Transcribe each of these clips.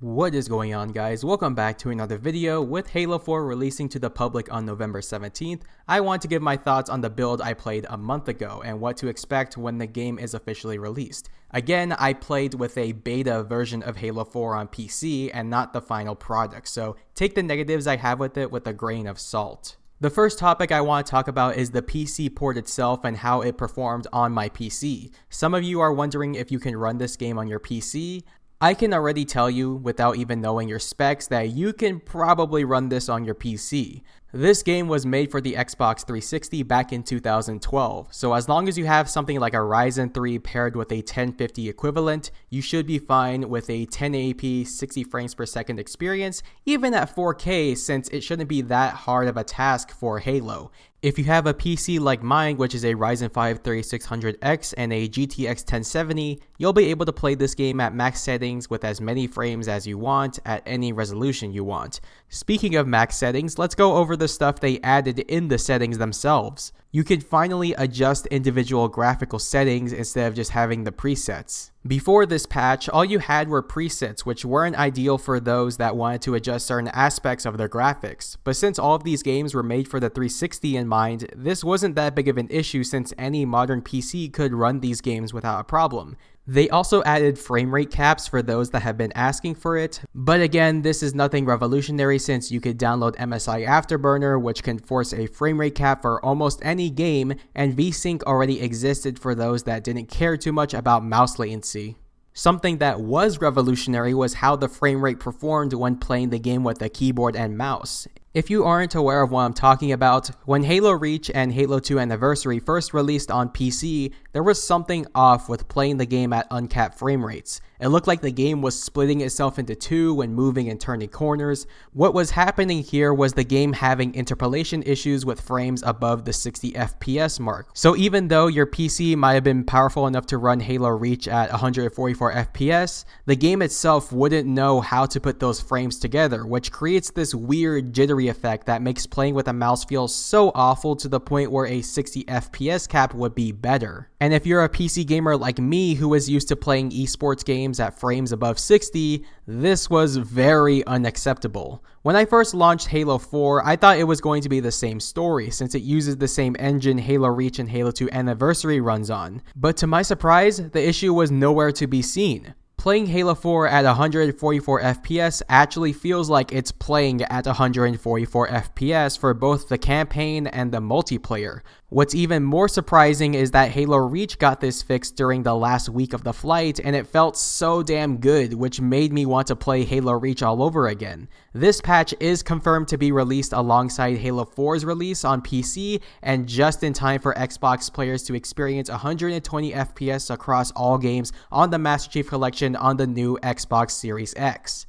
What is going on, guys? Welcome back to another video. With Halo 4 releasing to the public on November 17th, I want to give my thoughts on the build I played a month ago and what to expect when the game is officially released. Again, I played with a beta version of Halo 4 on PC and not the final product, so take the negatives I have with it with a grain of salt. The first topic I want to talk about is the PC port itself and how it performed on my PC. Some of you are wondering if you can run this game on your PC. I can already tell you, without even knowing your specs, that you can probably run this on your PC. This game was made for the Xbox 360 back in 2012, so as long as you have something like a Ryzen 3 paired with a 1050 equivalent, you should be fine with a 1080p 60 frames per second experience, even at 4K, since it shouldn't be that hard of a task for Halo. If you have a PC like mine, which is a Ryzen 5 3600X and a GTX 1070, you'll be able to play this game at max settings with as many frames as you want at any resolution you want. Speaking of max settings, let's go over the stuff they added in the settings themselves. You can finally adjust individual graphical settings instead of just having the presets. Before this patch, all you had were presets, which weren't ideal for those that wanted to adjust certain aspects of their graphics. But since all of these games were made for the 360 in mind, this wasn't that big of an issue since any modern PC could run these games without a problem. They also added frame rate caps for those that have been asking for it, but again, this is nothing revolutionary since you could download MSI Afterburner, which can force a frame rate cap for almost any game, and VSync already existed for those that didn't care too much about mouse latency. Something that was revolutionary was how the frame rate performed when playing the game with a keyboard and mouse. If you aren't aware of what I'm talking about, when Halo Reach and Halo 2 Anniversary first released on PC, there was something off with playing the game at uncapped frame rates. It looked like the game was splitting itself into two when moving and turning corners. What was happening here was the game having interpolation issues with frames above the 60 FPS mark. So even though your PC might have been powerful enough to run Halo Reach at 144 FPS, the game itself wouldn't know how to put those frames together, which creates this weird jittery effect that makes playing with a mouse feel so awful to the point where a 60 FPS cap would be better. And if you're a PC gamer like me who is used to playing esports games at frames above 60, this was very unacceptable. When I first launched Halo 4, I thought it was going to be the same story since it uses the same engine Halo Reach and Halo 2 Anniversary runs on. But to my surprise, the issue was nowhere to be seen. Playing Halo 4 at 144 FPS actually feels like it's playing at 144 FPS for both the campaign and the multiplayer. What's even more surprising is that Halo Reach got this fixed during the last week of the flight, and it felt so damn good, which made me want to play Halo Reach all over again. This patch is confirmed to be released alongside Halo 4's release on PC, and just in time for Xbox players to experience 120 FPS across all games on the Master Chief Collection on the new Xbox Series X.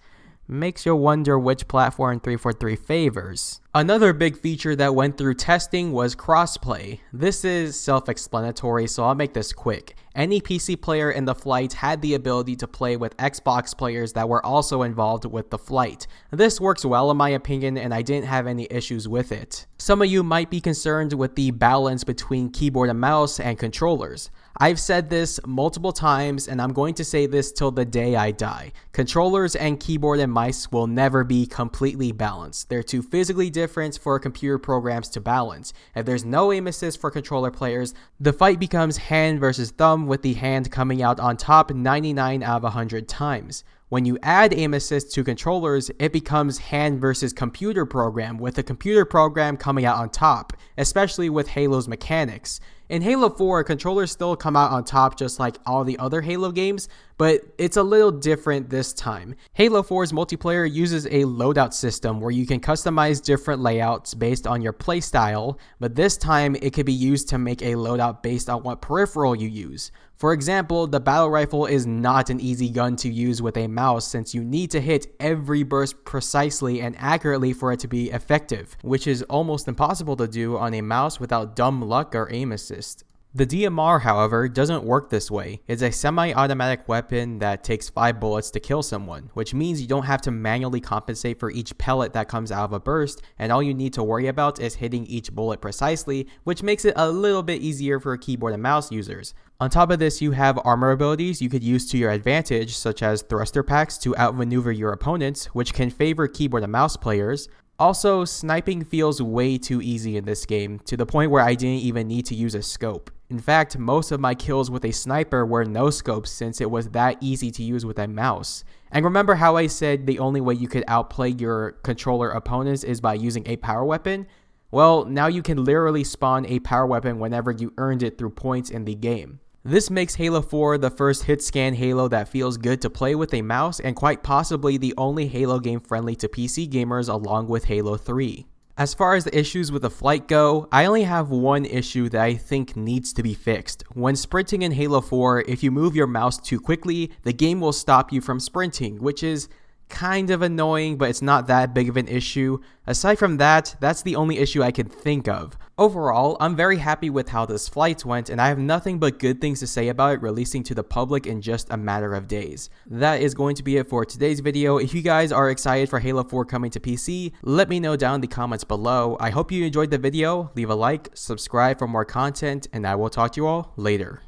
Makes you wonder which platform 343 favors. Another big feature that went through testing was Crossplay. This is self-explanatory, so I'll make this quick. Any PC player in the flight had the ability to play with Xbox players that were also involved with the flight. This works well in my opinion, and I didn't have any issues with it. Some of you might be concerned with the balance between keyboard and mouse and controllers. I've said this multiple times, and I'm going to say this till the day I die. Controllers and keyboard and mice will never be completely balanced. They're too physically different for computer programs to balance. If there's no aim assist for controller players, the fight becomes hand versus thumb, with the hand coming out on top 99 out of 100 times. When you add aim assist to controllers, it becomes hand versus computer program, with the computer program coming out on top, especially with Halo's mechanics. In Halo 4, controllers still come out on top just like all the other Halo games, but it's a little different this time. Halo 4's multiplayer uses a loadout system where you can customize different layouts based on your playstyle, but this time it can be used to make a loadout based on what peripheral you use. For example, the battle rifle is not an easy gun to use with a mouse since you need to hit every burst precisely and accurately for it to be effective, which is almost impossible to do on a mouse without dumb luck or aim assist. The DMR, however, doesn't work this way. It's a semi-automatic weapon that takes 5 bullets to kill someone, which means you don't have to manually compensate for each pellet that comes out of a burst, and all you need to worry about is hitting each bullet precisely, which makes it a little bit easier for keyboard and mouse users. On top of this, you have armor abilities you could use to your advantage, such as thruster packs to outmaneuver your opponents, which can favor keyboard and mouse players. Also, sniping feels way too easy in this game, to the point where I didn't even need to use a scope. In fact, most of my kills with a sniper were no scopes since it was that easy to use with a mouse. And remember how I said the only way you could outplay your controller opponents is by using a power weapon? Well, now you can literally spawn a power weapon whenever you earned it through points in the game. This makes Halo 4 the first hit-scan Halo that feels good to play with a mouse, and quite possibly the only Halo game friendly to PC gamers along with Halo 3. As far as the issues with the flight go, I only have one issue that I think needs to be fixed. When sprinting in Halo 4, if you move your mouse too quickly, the game will stop you from sprinting, which is kind of annoying, but it's not that big of an issue. Aside from that, that's the only issue I can think of. Overall, I'm very happy with how this flight went, and I have nothing but good things to say about it releasing to the public in just a matter of days. That is going to be it for today's video. If you guys are excited for Halo 4 coming to PC, let me know down in the comments below. I hope you enjoyed the video. Leave a like, subscribe for more content, and I will talk to you all later.